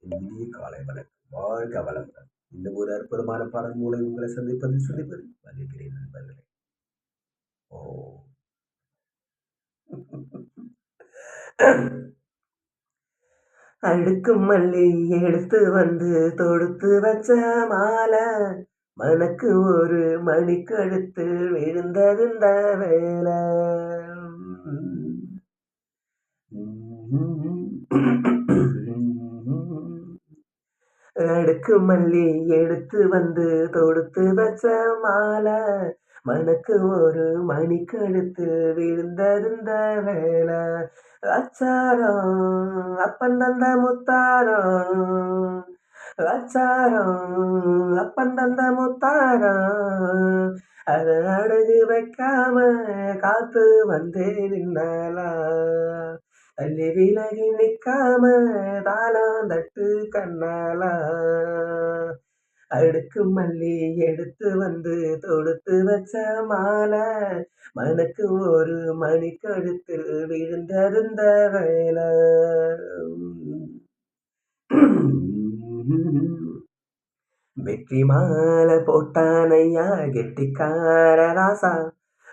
இனிய காலை வணக்கம். வாழ்க வளமுடன். இன்னும் ஒரு அற்புதமான பாடல் மூலம் உங்களை சந்திப்பதில் மகிழ்கிறேன் நண்பர்களே. ஓ! அடுக்கும் மல்லி எடுத்து வந்து தொடுத்து வச்ச மாலை, மனக்கு ஒரு மணிக்கழுத்தில் விழுந்ததுந்த வேலை. அடுக்கு மல்லி எடுத்து வந்து தொடுத்து வச்ச மாலை, மனக்கு ஒரு மணிக்கழுத்து விழுந்ததுந்த வேலை. அச்சாரம் அப்பந்தந்த முத்தாரம், அச்சாரம் அப்பந்தந்த முத்தாரம், அத அடகு வைக்காம காத்து வந்தே நின்னாலா, தள்ளி விலகி நிக்காம தாளம் தட்டு கண்ணாலா. அடுக்கு மல்லி எடுத்து வந்து தொடுத்து வச்ச மாலை, மனக்கு ஒரு மணிக்கழுத்தில் விழுந்தருந்த வேலை. வெற்றி மாலை போட்டானையா கெட்டிக்கார ராசா,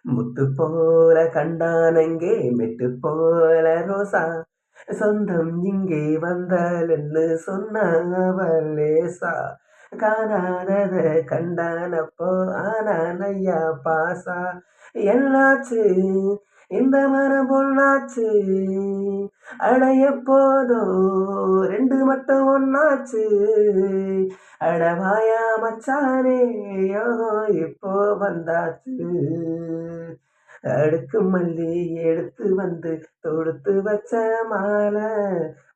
முத்து போல கண்டானங்கே மெட்டு போல ரோசா, சொந்தம் இங்கே வந்தாலன்னு சொன்னவள் லேசா, காணாதத கண்டானப்போ ஆனானையா பாசா. என்னாச்சு இந்த மனம் பொண்ணாச்சு, அடைய போதும் ரெண்டு மட்டும் ஒன்னாச்சு, அடவாயா மச்சானே யோகம் இப்போ வந்தாச்சு. அடுக்கு மல்லி எடுத்து வந்து தொடுத்து வச்ச மாலை,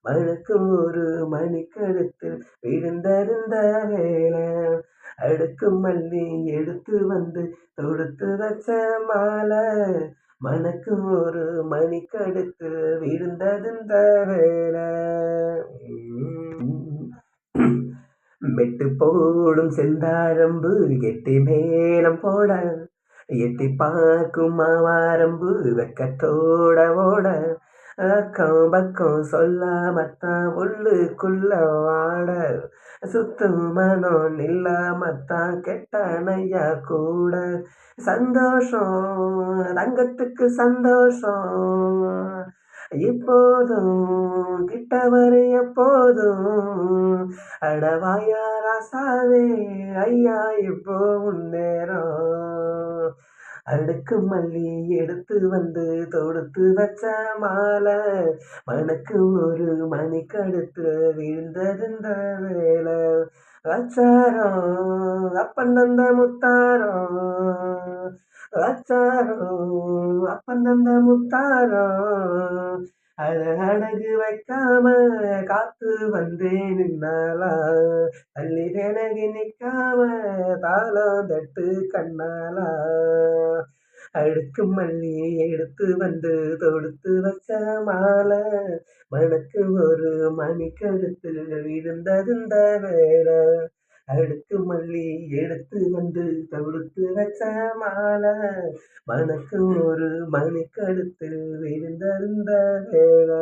மனுக்கு ஒரு மணிக்கழுத்தில் விழுந்தருந்த வேலை. அடுக்கு மல்லி எடுத்து வந்து தொடுத்து வச்ச மாலை, மனக்கு ஒரு மணிக்கழுத்தில் விழுந்ததுந்த வேலை. மெட்டு போடும் செந்தாழம்பு எட்டி மேலம் போட, எட்டி பார்க்கும் மாவாரம்பு வெக்கத்தோட ஓட, அக்கம் பக்கம் சொல்லாமத்தான் உள்ளுக்குள்ள வாட, சுத்தும் மனம் நில்லாமத்தான் கெட்டானையா கூட. சந்தோஷம் தங்கத்துக்கு சந்தோஷம், இப்போதும் கிட்டவரு எப்போதும், அடவாயா ராசாவே ஐயா இப்போ நேரம். அடுக்கு மல்லி எடுத்து வந்து தொடுத்து வச்ச மாலை, மனக்கு ஒரு மணிக்கழுத்து விழுந்ததுந்த வேலை. அச்சாரம் அப்பந்தந்த முத்தாரம், அச்சாரம் அப்பந்தந்த முத்தாரம், அத அடகு வைக்காம காத்து வந்தே நின்னாலா, தள்ளி விலகி நிக்காம தாளம் தட்டு கண்ணாலா. அடுக்கு மல்லி எடுத்து வந்து தொடுத்து வச்ச மாலை, மனக்கு ஒரு மணிக்கழுத்தில் விழுந்ததுந்த வேலை. அடுக்கு மல்லி எடுத்து வந்து தொடுத்து வச்ச மாலை, மனக்கு ஒரு மணிக்கழுத்தில் விழுந்தருந்த வேலை.